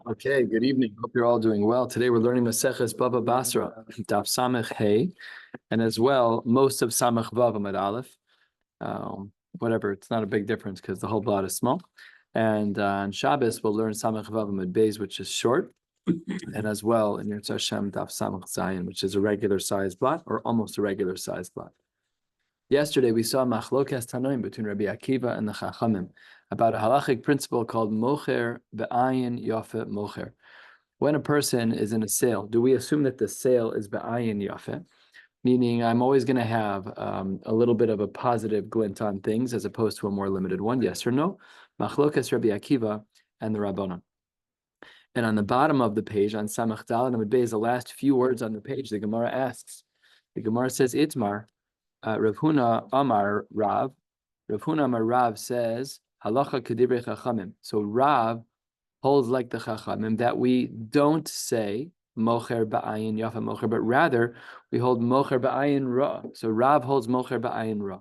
Okay, good evening. Hope you're all doing well. Today we're learning Maseches Bava Basra, Daf Samech Hey, and as well most of Samech Vav Amud Aleph. Whatever, it's not a big difference because the whole blot is small. And on Shabbos we'll learn Samech Vav Amud Beis, which is short, and as well in Yirtzeh Hashem Daf Samech Zayin, which is a regular sized blot or almost a regular sized blot. Yesterday we saw Machlokas Tanoim between Rabbi Akiva and the Chachamim about a halachic principle called Mocher Be'ayin Yafe Mocher. When a person is in a sale, do we assume that the sale is Be'ayin Yafe? Meaning I'm always going to have a little bit of a positive glint on things as opposed to a more limited one, yes or no? Machlokas Rabbi Akiva and the Rabbanon. And on the bottom of the page, on Samach Daled Amud Beis, the last few words on the page, the Gemara asks, the Gemara says, Itmar, Rav Huna Amar Rav. Rav Huna Amar Rav says, Halacha Kedivrei Chachamim. So Rav holds like the Chachamim that we don't say Mocher Ba'ayin Yafa Mocher, but rather we hold Mocher Ba'ayin Ra. So Rav holds Mocher Ba'ayin Ra.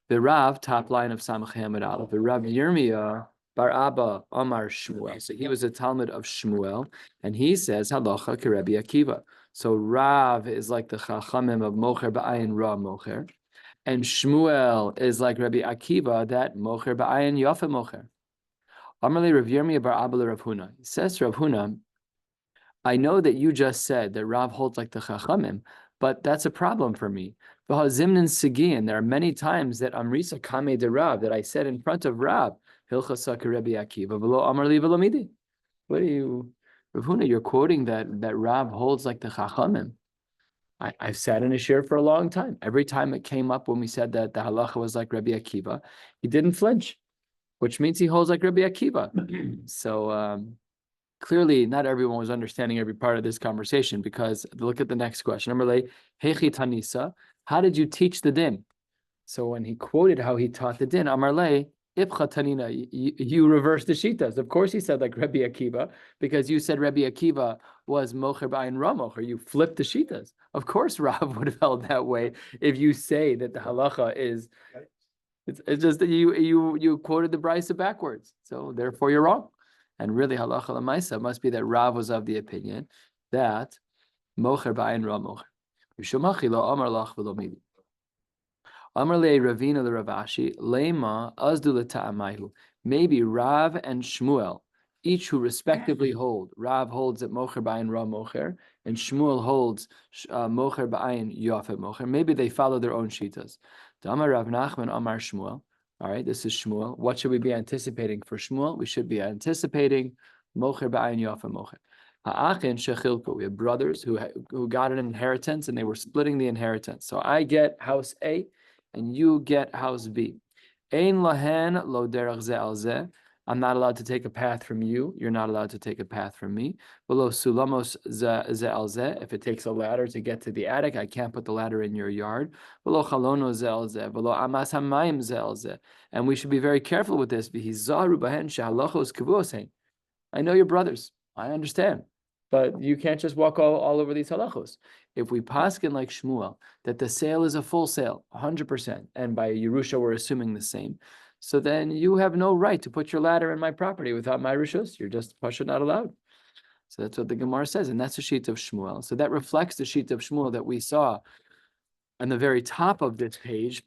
The Rav, top line of Samach Hamad Aleph, the Rav Yirmiyah Bar Abba Amar Shmuel. So he was a Talmud of Shmuel, and he says Halacha Kerebi Akiva. So Rav is like the Chachamim of Mocher Ba'ayin Ra Mocher, and Shmuel is like Rabbi Akiva that Mocher Ba'ayin Yafa Mocher. Amarle Rav Yirmiyah Bar Abba Rav Huna. He says to Rav Huna, I know that you just said that Rav holds like the Chachamim, but that's a problem for me. Zimnin Sigin, there are many times that Amrisa Kame de Rav, that I said in front of Rav, Hilchasa Rabbi Akiva, Velo Amarli Velo Midi. What are you, Rav Huna, you're quoting that Rav holds like the Chachamim. I've sat in a shiur for a long time. Every time it came up when we said that the halacha was like Rabbi Akiva, he didn't flinch, which means he holds like Rabbi Akiva. So clearly, not everyone was understanding every part of this conversation, because look at the next question. Amarle, Hechi Tanisa, how did you teach the din? So when he quoted how he taught the din, Amarle, Ibcha Tanina, you reversed the shitas. Of course he said like Rabbi Akiva, because you said Rabbi Akiva was Mocher Ba'ayin Ra Mocher. You flipped the shitas. Of course Rav would have held that way if you say that the halacha is, it's just that you quoted the brisa backwards. So therefore you're wrong. And really halacha l'maisa must be that Rav was of the opinion that Mocher Ba'ayin Ra Mocher. Yishomachi lo amar lach v'lo midi. Amar le Ravina le Ravashi, Lema azdu leta'amayhu. Maybe Rav and Shmuel, each who respectively hold. Rav holds that Mocher Ba'ayin Ra Mocher, and Shmuel holds Mocher Ba'ayin Yafet Mocher. Maybe they follow their own shitas. Amar Rav Nachman Amar Shmuel. All right, this is Shmuel. What should we be anticipating for Shmuel? We should be anticipating Mocher Ba'ayin Yafet Mocher. Ha'achin shechilku. We have brothers who got an inheritance and they were splitting the inheritance. So I get house A, and you get house B. Ein lahen lo derech ze al ze. I'm not allowed to take a path from you. You're not allowed to take a path from me. V'lo sulamos ze al ze. If it takes a ladder to get to the attic, I can't put the ladder in your yard. V'lo chalono ze al ze. V'lo amas hamayim ze al ze. And we should be very careful with this. V'hizaru bahen shehalachos kavos hein. I know your brothers. I understand. But you can't just walk all over these halachos. If we paskin like Shmuel, that the sale is a full sale, 100%, and by Yerusha we're assuming the same, so then you have no right to put your ladder in my property without my rishus. You're just pasha not allowed. So that's what the Gemara says, and that's the sheet of Shmuel. So that reflects the sheet of Shmuel that we saw on the very top of this page,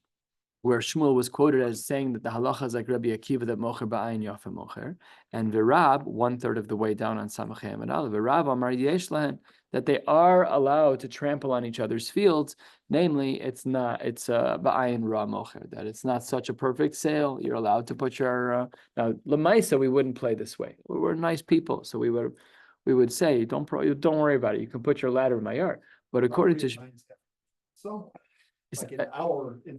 where Shmuel was quoted as saying that the halacha is like Rabbi Akiva, that Mocher Ba'ayin Yafa Mocher, and Virab, 1/3 of the way down on Samach Hamad Aleph, Virab Amar Yesh Lahen, that they are allowed to trample on each other's fields. Namely, it's Ba'ayin Ra Mocher, that it's not such a perfect sale. You're allowed to put your now Lamaisa, we wouldn't play this way. We're nice people, so we would say don't worry about it. You can put your ladder in my yard. But according to like in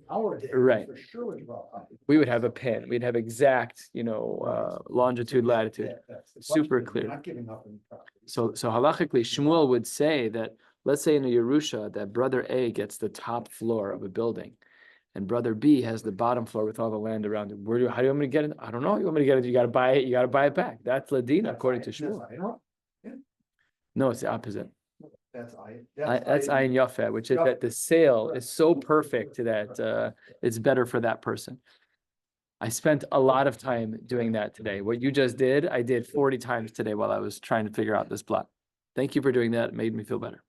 our day, right, for sure we would have a pin. We'd have exact, longitude, latitude, super clear. Not giving up any property. So halachically, Shmuel would say that, let's say in a Yerusha, that brother A gets the top floor of a building, and brother B has the bottom floor with all the land around it. How do you want me to get it? I don't know. You want me to get it? You got to buy it. You got to buy it back. That's Ladina, according to Shmuel. No, it's the opposite. That's Ayin Yafeh, which is that the sale is so perfect that it's better for that person. I spent a lot of time doing that today. What you just did, I did 40 times today while I was trying to figure out this plot. Thank you for doing that. It made me feel better.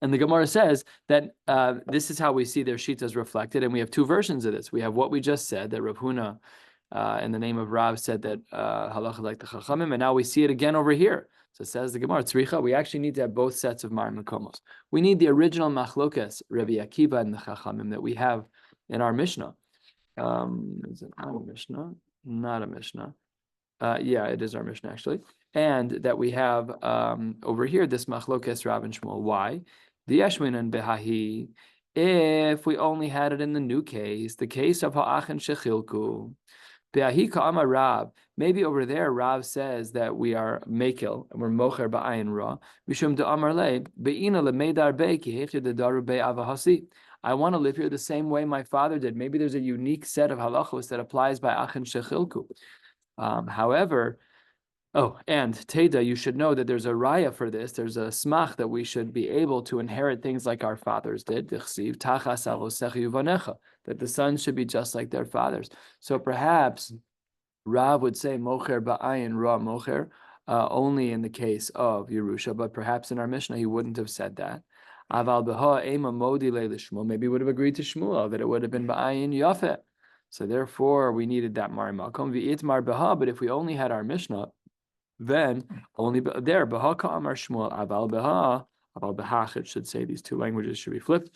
And the Gemara says that this is how we see their shitas reflected. And we have two versions of this. We have what we just said, that Rav Huna, in the name of Rav, said that halacha like the Chachamim. And now we see it again over here. So it says the Gemara, Tzricha, we actually need to have both sets of Mar Makomos. We need the original Machlokes, Rabbi Akiva and the Chachamim that we have in our Mishnah. Is it not a Mishnah? Not a Mishnah. Yeah, it is our Mishnah actually. And that we have over here this Machlokes Rav and Shmuel. Why? The Yeshmin and Behahi. If we only had it in the new case, the case of Ha'achen Shechilku. Behahi Ka'ama Rav. Maybe over there Rav says that we are Mekil and we're Mocher Ba'ayin Ra. Mishum De'amar Le. Be'ina Le'meidar Be'ki Hechi De'daru Be'avahasi. I want to live here the same way my father did. Maybe there's a unique set of halachos that applies by Achen Shechilku. However, and Teda, you should know that there's a raya for this. There's a smach that we should be able to inherit things like our fathers did. That the sons should be just like their fathers. So perhaps Rav would say mocher ba'ayin ra mocher only in the case of Yerusha, but perhaps in our Mishnah he wouldn't have said that. Aval beha ema modi le'lishmuel. Maybe he would have agreed to Shmuel that it would have been ba'ayin yafet. So therefore, we needed that mar makom v'it mar beha. But if we only had our Mishnah, then only there beha ka'amar Shmuel aval beha. It should say these two languages should be flipped.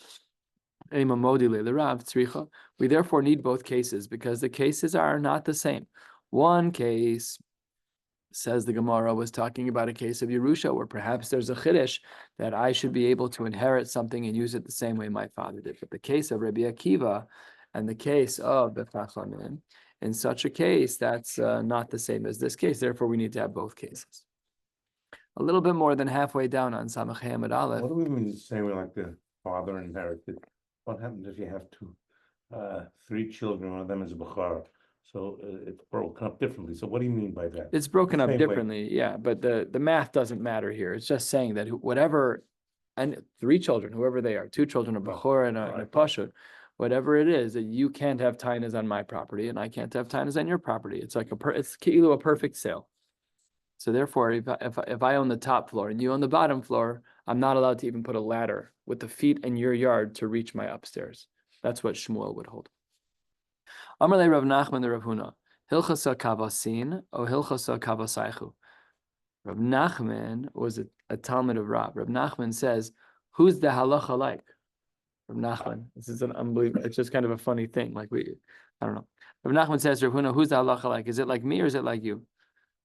Ema modi le'lirav tzricha. We therefore need both cases because the cases are not the same. One case, says the Gemara, was talking about a case of Yerusha where perhaps there's a chiddush that I should be able to inherit something and use it the same way my father did. But the case of Rabbi Akiva and the case of the Chachamim, in such a case, that's not the same as this case. Therefore, we need to have both cases. A little bit more than halfway down on Samach Hamad Aleph. What do we mean saying like the father inherited? What happens if you have three children, one of them is a Bechara? So it's broken up differently. So what do you mean by that? It's broken up Same differently, yeah, but the math doesn't matter here. It's just saying that whatever, and three children, whoever they are, two children, a Bechor and a Pashut, whatever it is, that you can't have tainas on my property and I can't have tainas on your property. It's like it's a perfect sale. So therefore, if I own the top floor and you own the bottom floor, I'm not allowed to even put a ladder with the feet in your yard to reach my upstairs. That's what Shmuel would hold. Amarle Rav Nachman the Rav Huna, Hilchasa Kavasin or Hilchasa Kavasaichu. Rav Nachman was a Talmud of Rav. Rav Nachman says, who's the halacha like? Rav Nachman, this is an unbelievable, it's just kind of a funny thing. I don't know. Rav Nachman says, Rav Huna, who's the halacha like? Is it like me or is it like you?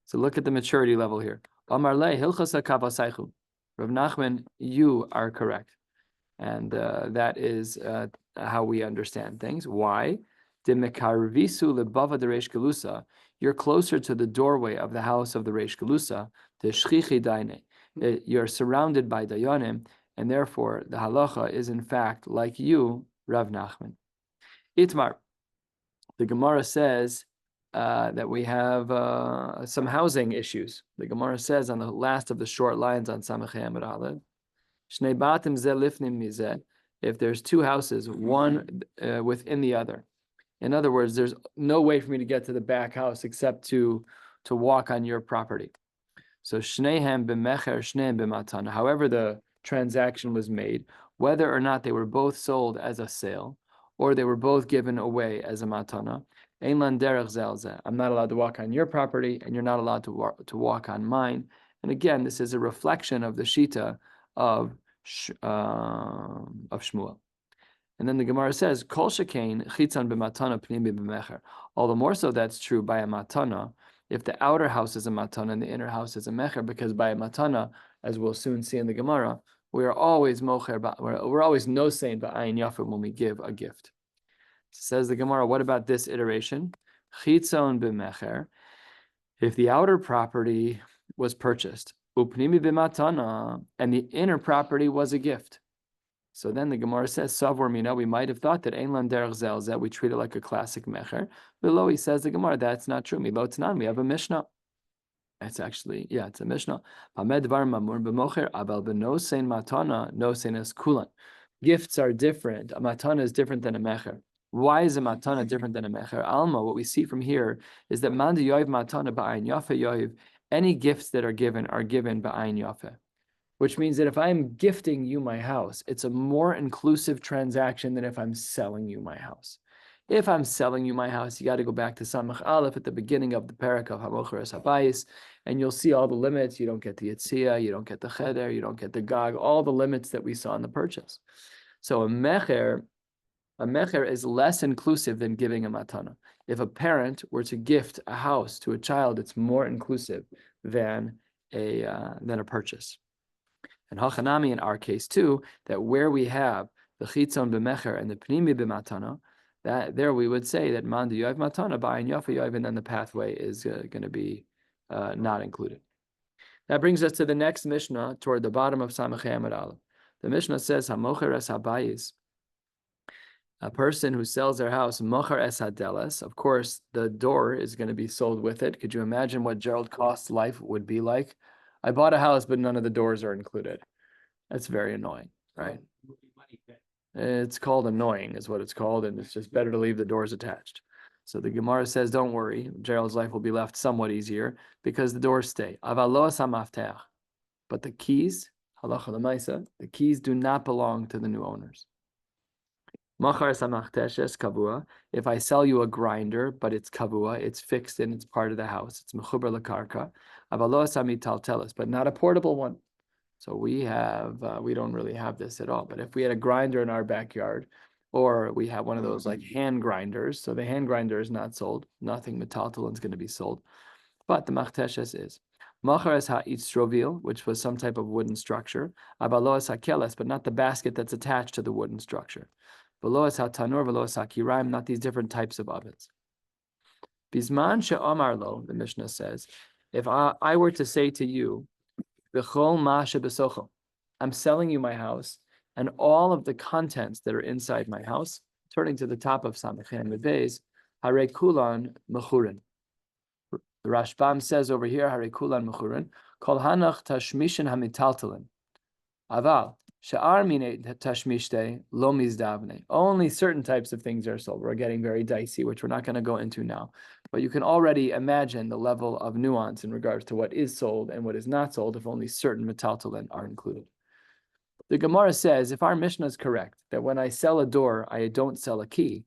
So look at the maturity level here. Amarle Hilchasa Kavasaichu. Rav Nachman, you are correct. And that is how we understand things. Why? You're closer to the doorway of the house of the Reish Galusa, the Shchichi Daine. You're surrounded by Dayanim, and therefore the halacha is in fact like you, Rav Nachman. Itmar, the Gemara says that we have some housing issues. The Gemara says on the last of the short lines on Samach Hamad Aleph, Shnei batim ze lifnim mizeh, if there's two houses, one within the other. In other words, there's no way for me to get to the back house except to walk on your property. So shnehem b'mecher, shnehem b'matana. However the transaction was made, whether or not they were both sold as a sale, or they were both given away as a matana, ein lan derech zel zeh. I'm not allowed to walk on your property, and you're not allowed to walk on mine. And again, this is a reflection of the shita of Shmuel. And then the Gemara says, Kol shekain chitzan b'matana pnimi b'mecher. All the more so that's true by a matana, if the outer house is a matana and the inner house is a mecher, because by a matana, as we'll soon see in the Gemara, we are always mocher, we're always no saying ba'ayin yafim when we give a gift. Says the Gemara, what about this iteration? Chitzon b'mecher. If the outer property was purchased, upnimi b'matana, and the inner property was a gift. So then the Gemara says, Savor Mina, we might have thought that Ein Lan Derech Zel Zeh, we treat it like a classic mecher. Below he says the Gemara, that's not true. Milo Tanan, we have a Mishnah. It's actually, it's a Mishnah. Pamed Var Mamur B'mocher, Abel B'no Sein Matana, No Sein Es Kulan. Gifts are different. A matana is different than a mecher. Why is a matana different than a mecher? Alma, what we see from here is that man yoiv matana ba'ayin yafe yoiv, any gifts that are given ba'ayin yafe. Which means that if I'm gifting you my house, it's a more inclusive transaction than if I'm selling you my house. If I'm selling you my house, you got to go back to Samach Aleph at the beginning of the parak of Hamocheres Habayis, and you'll see all the limits. You don't get the Yitzia, you don't get the Cheder, you don't get the Gag, all the limits that we saw in the purchase. So a mecher is less inclusive than giving a matana. If a parent were to gift a house to a child, it's more inclusive than a purchase. And hachanami in our case too, that where we have the chitzon b'mecher and the pnimi b'matana, that there we would say that man yoiv matana ba'ayin yafa yoiv, and then the pathway is going to be not included. That brings us to the next Mishnah toward the bottom of Samach Amud Aleph. The Mishnah says hamocheres habayis, a person who sells their house, mocher es hadelas. Of course, the door is going to be sold with it. Could you imagine what Gerald Cost's life would be like? I bought a house, but none of the doors are included. That's very annoying, right? It's called annoying, is what it's called, and it's just better to leave the doors attached. So the Gemara says, don't worry, Gerald's life will be left somewhat easier because the doors stay. Avaloas hamaftech, but the keys, halacha l'maisa, the keys do not belong to the new owners. Machar samachteshes kavua. If I sell you a grinder, but it's kavua, it's fixed and it's part of the house, it's mechuber lakarka. Avaloas hamitalteles, but not a portable one. So we don't really have this at all. But if we had a grinder in our backyard, or we have one of those like hand grinders, so the hand grinder is not sold, nothing metaltalin is going to be sold, but the machteshes is. Machar es ha'itzdrovil, which was some type of wooden structure. Avaloas hakeles, but not the basket that's attached to the wooden structure. Veloas hatanur, veloas hakiraim, not these different types of ovens. Bisman she'amar lo, the Mishnah says, if I were to say to you, V'chol ma'ashe besocho, I'm selling you my house, and all of the contents that are inside my house, turning to the top of Samech Amud Beis, hare kulan mechurin. The Rashbam says over here, hare kulan mechurin, kol hanach tashmishin hamitaltalin. Aval, she'ar mine tashmishte lo mizdavne. Only certain types of things are sold. We're getting very dicey, which we're not going to go into now. But you can already imagine the level of nuance in regards to what is sold and what is not sold if only certain metaltalin are included. The Gemara says, if our Mishnah is correct, that when I sell a door, I don't sell a key.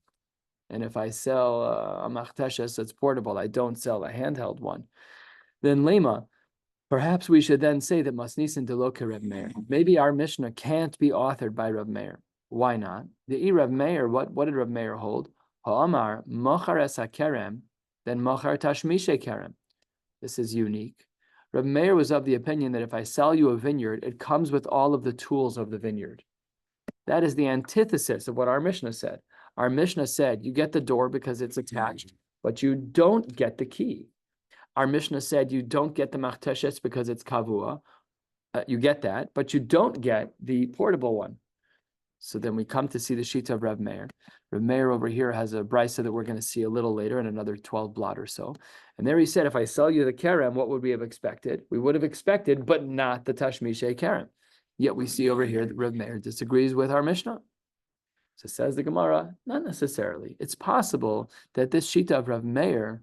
And if I sell a machteshes that's portable, I don't sell a handheld one. Then lema, perhaps we should then say that masnisin deloke Reb Meir. Maybe our Mishnah can't be authored by Reb Meir. Why not? The Reb Meir, what did Reb Meir hold? Ha'amar mochar es hakerem, then mochar tashmishe kerem. This is unique. Reb Meir was of the opinion that if I sell you a vineyard, it comes with all of the tools of the vineyard. That is the antithesis of what our Mishnah said. Our Mishnah said you get the door because it's attached, but you don't get the key. Our Mishnah said you don't get the machteshes because it's kavua. You get that, but you don't get the portable one. So then we come to see the shita of Reb Meir. Reb Meir over here has a brisa that we're going to see a little later in another 12 blot or so. And there he said, if I sell you the kerem, what would we have expected? We would have expected, but not the tashmishe kerem. Yet we see over here that Reb Meir disagrees with our Mishnah. So says the Gemara, not necessarily. It's possible that this shita of Reb Meir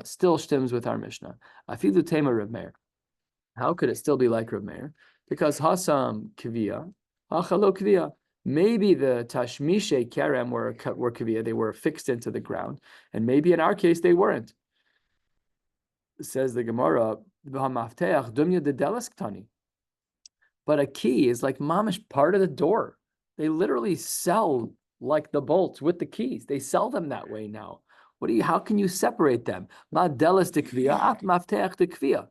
still stems with our Mishnah. Afidu tema Reb Meir. How could it still be like Reb Meir? Because hasam kivia, hachalo kivia. Maybe the tashmishe kerem were kavia, they were fixed into the ground, and maybe in our case they weren't. Says the Gemara, but a key is like mamish part of the door. They literally sell like the bolts with the keys. They sell them that way now. How can you separate them? Ma delas de kviya, mafteach de kviya.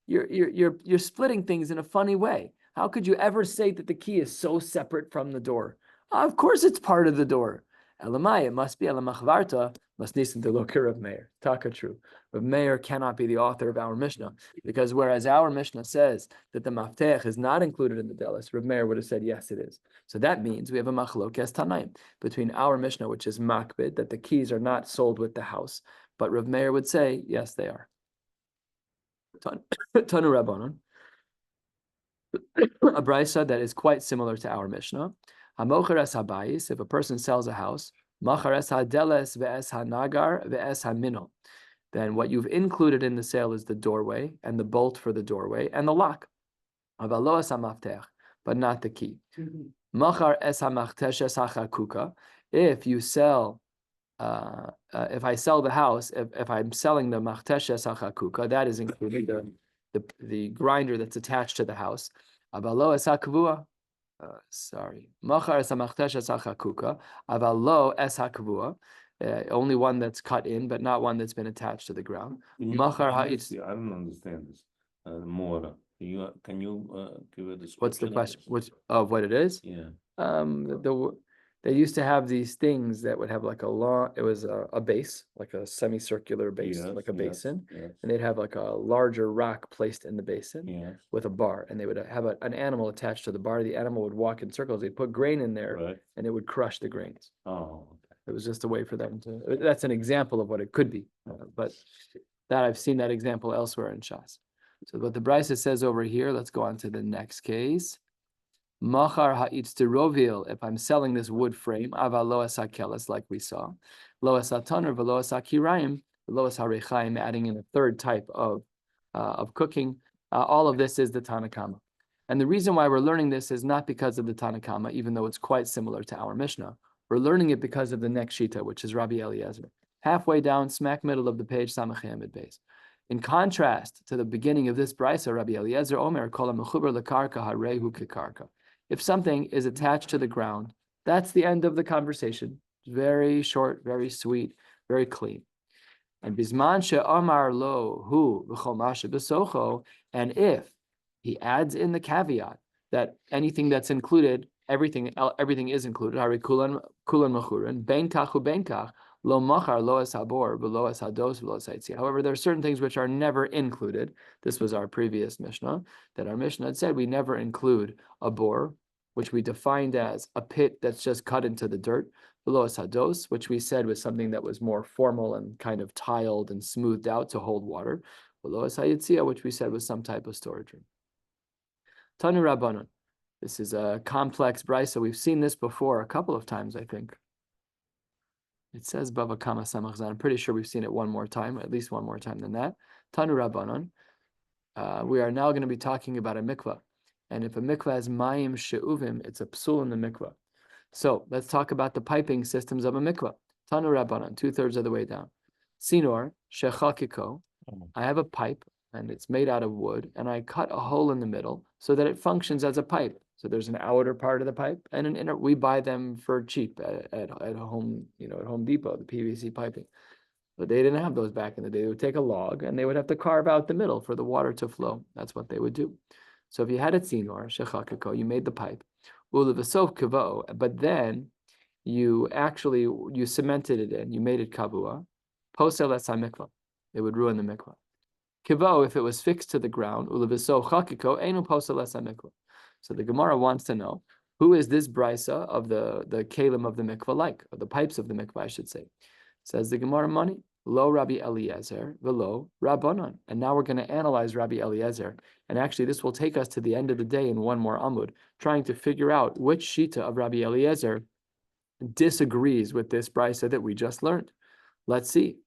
You're splitting things in a funny way. How could you ever say that the key is so separate from the door? Of course it's part of the door. Elamai, it must be elamachvarta, must nisan to look Rav Meir. Taka true. Rav Meir cannot be the author of our Mishnah, because whereas our Mishnah says that the maftech is not included in the delis, Rav Meir would have said, yes, it is. So that means we have a machlokes tanaim between our Mishnah, which is makbid, that the keys are not sold with the house, but Rav Meir would say, yes, they are. Tanu Rabbanon. A brisa that is quite similar to our Mishnah. Hamocheres habayis, if a person sells a house, Machar es hadeles ve'es hanagar ve'es hamino. Then what you've included in the sale is the doorway and the bolt for the doorway and the lock. Aval lo es hamaftech, but not the key. Machar es hamachtesh es hachakuka. If you sell, if I sell the house, if I'm selling the machtesh es hachakuka, that is including the grinder that's attached to the house. Aval lo es hakvua. Sorry. Machar es hamachtesh es hachakuka. Aval lo es hakvua. Only one that's cut in, but not one that's been attached to the ground. Machar ha'itz. I don't understand this. More. Can you give a description? What's the question? What's of what it is? Yeah. They used to have these things that would have like a long. It was a base, like a semicircular base, Yes, like a yes, basin, yes. and they'd have like a larger rock placed in the basin Yes. with a bar, and they would have an animal attached to the bar. The animal would walk in circles. They'd put grain in there, Right. and it would crush the grains. Oh, okay. It was just a way for them to. That's an example of what it could be, but that I've seen that example elsewhere in Shas. So what the Brisa says over here. Let's go on to the next case. Machar ha'itz derovil. If I'm selling this wood frame, aval lo asakeles, like we saw, lo asataner v'lo asakirayim, lo asarechaim, adding in a third type of cooking. All of this is the Tanakama. And the reason why we're learning this is not because of the Tanakama, even though it's quite similar to our Mishnah. We're learning it because of the next Shita, which is Rabbi Eliezer. Halfway down, smack middle of the page, Samach Hamid base. In contrast to the beginning of this Brisa, Rabbi Eliezer Omer, Kol HaMechuber L'Karka Harehu Kekarka. If something is attached to the ground, that's the end of the conversation. Very short, very sweet, very clean. And Bisman she'amar lo hu v'chol mashe b'socho, and if he adds in the caveat that anything that's included, everything is included. Hari kulan machurin ben kachu ben kach lo machar lo es habor v'lo es hados v'lo es haitzia. However, there are certain things which are never included. This was our previous Mishnah, that our Mishnah had said we never include a bor, which we defined as a pit that's just cut into the dirt, v'lo es hados, which we said was something that was more formal and kind of tiled and smoothed out to hold water, v'lo es haitzia, which we said was some type of storage room. Tanu Rabbanon. This is a complex brisa. We've seen this before a couple of times, I think. It says Bava Kama Samachzan. I'm pretty sure we've seen it one more time, at least one more time than that. Tanu Rabbanon. We are now going to be talking about a mikvah. And if a mikvah has mayim she'uvim, it's a psul in the mikvah. So let's talk about the piping systems of a mikvah. Tanu Rabbanon, 2/3 of the way down. Sinor, shechakiko. I have a pipe, and it's made out of wood, and I cut a hole in the middle so that it functions as a pipe. So there's an outer part of the pipe and an inner. We buy them for cheap at home, at Home Depot, the PVC piping. But they didn't have those back in the day. They would take a log and they would have to carve out the middle for the water to flow. That's what they would do. So if you had a tzinor, shechakako, you made the pipe, ulevasov kavo, but then you cemented it in, you made it kavua, posel es hamikvah. It would ruin the mikvah. Kivo, if it was fixed to the ground, uleviso chakiko enu posel es hamikvah. So the Gemara wants to know, who is this brisa of the kalim of the mikvah like, or the pipes of the mikvah, I should say. Says the Gemara money, lo Rabbi Eliezer, velo Rabbanon. And now we're going to analyze Rabbi Eliezer. And actually, this will take us to the end of the day in one more amud, trying to figure out which shita of Rabbi Eliezer disagrees with this brisa that we just learned. Let's see.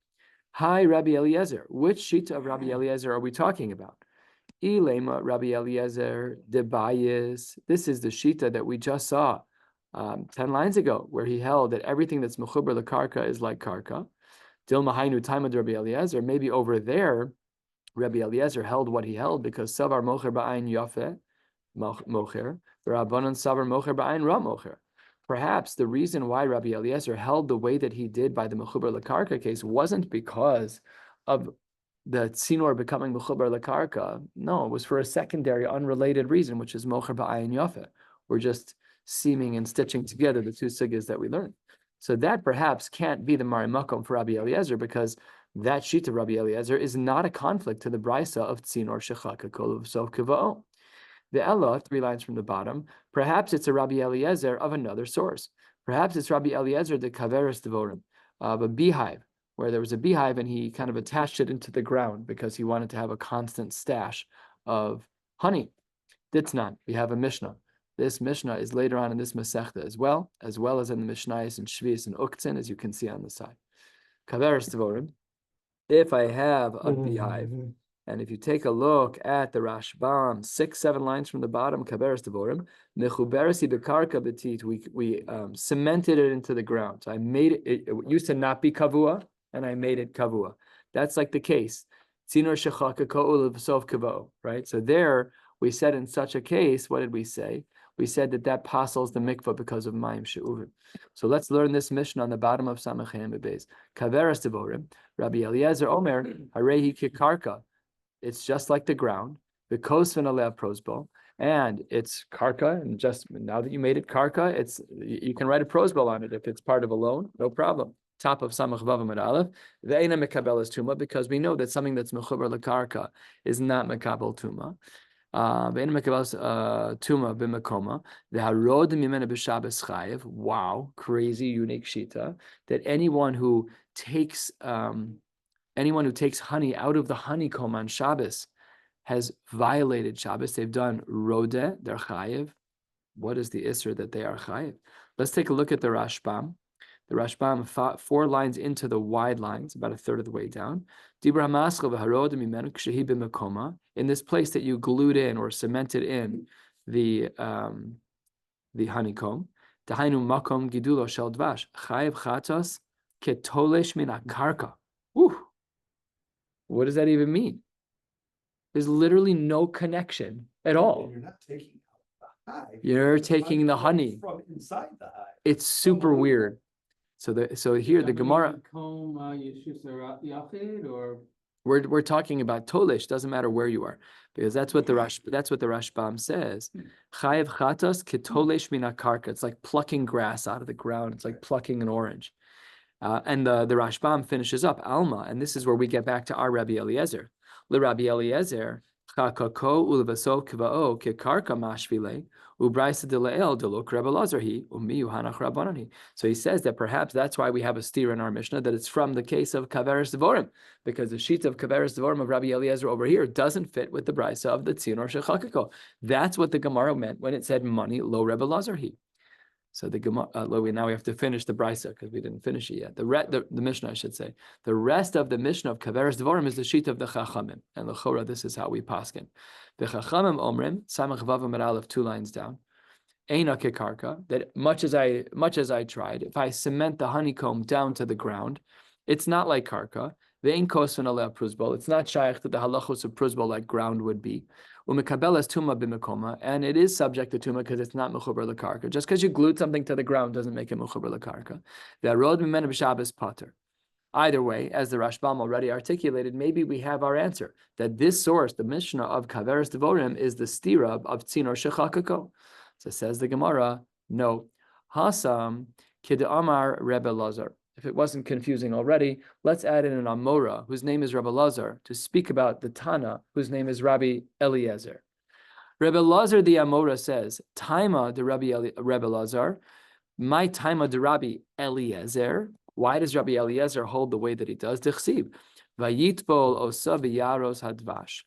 Hi, Rabbi Eliezer. Which shita of Rabbi Eliezer are we talking about? Ilema Rabbi Eliezer de Bayis. This is the shita that we just saw 10 lines ago, where he held that everything that's mechuber lekarka is like karka. Dil mahainu taimad Rabbi Eliezer. Maybe over there, Rabbi Eliezer held what he held because savar mocher ba'ayin yafe mocher, rabbanon savar mocher ba'ayin ra mocher. Perhaps the reason why Rabbi Eliezer held the way that he did by the mechuber lekarka case wasn't because of the tzinor becoming mechuber lekarka. No, it was for a secondary, unrelated reason, which is mocher ba'ayin yafe. We're just seaming and stitching together the two sugyas that we learned. So that perhaps can't be the Mari Makom for Rabbi Eliezer, because that sheet of Rabbi Eliezer is not a conflict to the brisa of tzinor shechaka kol sof kiva'o. The Ella, 3 lines from the bottom, perhaps it's a Rabbi Eliezer of another source. Perhaps it's Rabbi Eliezer de Kaveris Devorim, of a beehive, where there was a beehive and he kind of attached it into the ground because he wanted to have a constant stash of honey. Ditznan, we have a Mishnah. This Mishnah is later on in this Masechta as well as in the Mishnayos and Shvius and Uktzin, as you can see on the side. Kaveres Devorim. If I have a beehive, and if you take a look at the Rashbam, 6-7 lines from the bottom, Kaveres Devorim, Mechuberesi bekarka betit, we cemented it into the ground. So I made it, it used to not be kavua, and I made it kavua. That's like the case. Tzino shechaka ko'ul v'sov kavo, right? So there, we said in such a case, what did we say? We said that passels the mikvah because of mayim she'uvim. So let's learn this Mishnah on the bottom of Samach Hayim Beis. Kaveres Devorim, Rabbi Eliezer Omer, Harehi kikarka. It's just like the ground, the kosven alev prosbol, and it's karka. And just now that you made it karka, you can write a prosbol on it if it's part of a loan, no problem. Top of Samach Vav Amud Aleph, ve'ena mekabel is tuma, because we know that something that's mechuber lekarka is not mekabel tuma. Ve'ena mekabel tuma b'mekoma. Ve'harod mimena b'shabes chayev. Wow, crazy, unique shita that anyone who takes honey out of the honeycomb on Shabbos has violated Shabbos. They've done rodeh, they're chayev. What is the isser that they are chayev? Let's take a look at the Rashbam. The Rashbam, 4 lines into the wide lines, about a third of the way down. In this place that you glued in or cemented in the honeycomb. Dahainu makom gidulo shel dvash chayev chatos ketolesh min akarka. What does that even mean? There's literally no connection at all. You're not taking out the hive. You're taking the honey from inside the hive. It's super weird. So here the Gemara. We're talking about tolish. Doesn't matter where you are, because that's what the Rashbam says. Chayev chatos ketolesh min akarka. It's like plucking grass out of the ground. It's like plucking an orange. And the Rashbam finishes up Alma, and this is where we get back to our Rabbi Eliezer. Le Rabbi Eliezer, chakako ulvaso kvao kekarka mashvile ubraisa deleel delok Rebbe Lazarhi umiyu hanach rabbanani. So he says that perhaps that's why we have a steer in our Mishnah, that it's from the case of Kaveres Devorim, because the sheet of Kaveres Devorim of Rabbi Eliezer over here doesn't fit with the brisa of the tzionor shechakako. That's what the Gemara meant when it said money lo Rebbe Lazarhi. So the Gemara, now we have to finish the brisa because we didn't finish it yet. The Mishnah, I should say. The rest of the Mishnah of Kaveres Devorim is the sheet of the Chachamim. And l'chora, this is how we paskin. The Chachamim omrim, Samach Vav Amud Aleph, 2 lines down. Eina kekarka, that much as I tried, if I cement the honeycomb down to the ground, it's not like karka. Ve'ein kosven aleh pruzbol. It's not shaykh to the halachos of pruzbol like ground would be. Umekabelas tuma b'mekoma, and it is subject to tuma because it's not mechuber lekarka. Just because you glued something to the ground doesn't make it mechuber lekarka. Ve'arod mimena b'Shabbos pater. Either way, as the Rashbam already articulated, maybe we have our answer that this source, the Mishnah of Kaveres Devorim, is the stira of tzionor shechakako. So says the Gemara, no. Hasam kid'amar Rebbe Lazar. If it wasn't confusing already, let's add in an Amora, whose name is Rebbe Lazar, to speak about the Tana, whose name is Rabbi Eliezer. Rebbe Lazar the Amora says, Taima de Rebbe Lazar, my Taima de Rabbi Eliezer. Why does Rabbi Eliezer hold the way that he does? Dichsiv, Vayitbol osa biyaros hadvash.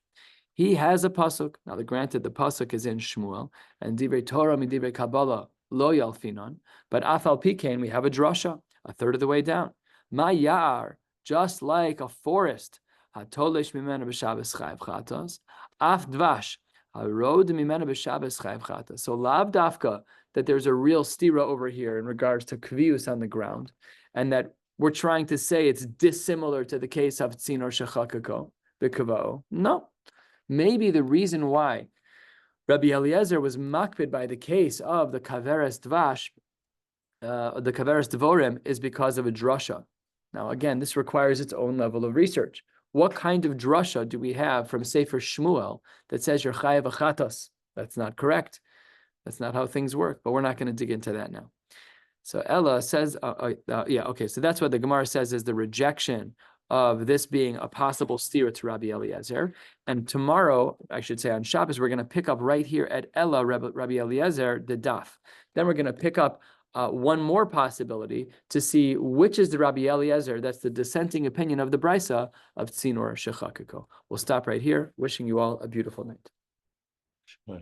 He has a pasuk. Now, granted, the pasuk is in Shmuel, and Divrei Torah mi Divrei Kabbalah lo yalfinon, but afal pikein we have a drasha, a third of the way down. Ma yar, just like a forest, hatolish mimena b'Shabbos chayv chatos, af dvash, harod mimena b'Shabbos chayv chatos. So lav dafka, that there's a real stira over here in regards to kvius on the ground, and that we're trying to say it's dissimilar to the case of tzionor shechakako, b'kavao. No. Maybe the reason why Rabbi Eliezer was makpid by the case of the Kaveres Dvash, the Kaveres Devorim, is because of a drasha. Now, again, this requires its own level of research. What kind of drasha do we have from Sefer Shmuel that says you're chayav achatos? That's not correct. That's not how things work, but we're not going to dig into that now. So Ella says, so that's what the Gemara says is the rejection of this being a possible steer to Rabbi Eliezer. And tomorrow, I should say on Shabbos, we're going to pick up right here at Ella, Rabbi Eliezer, the Daf. Then we're going to pick up one more possibility to see which is the Rabbi Eliezer, that's the dissenting opinion of the Brisa of tzionor shechakako. We'll stop right here, wishing you all a beautiful night.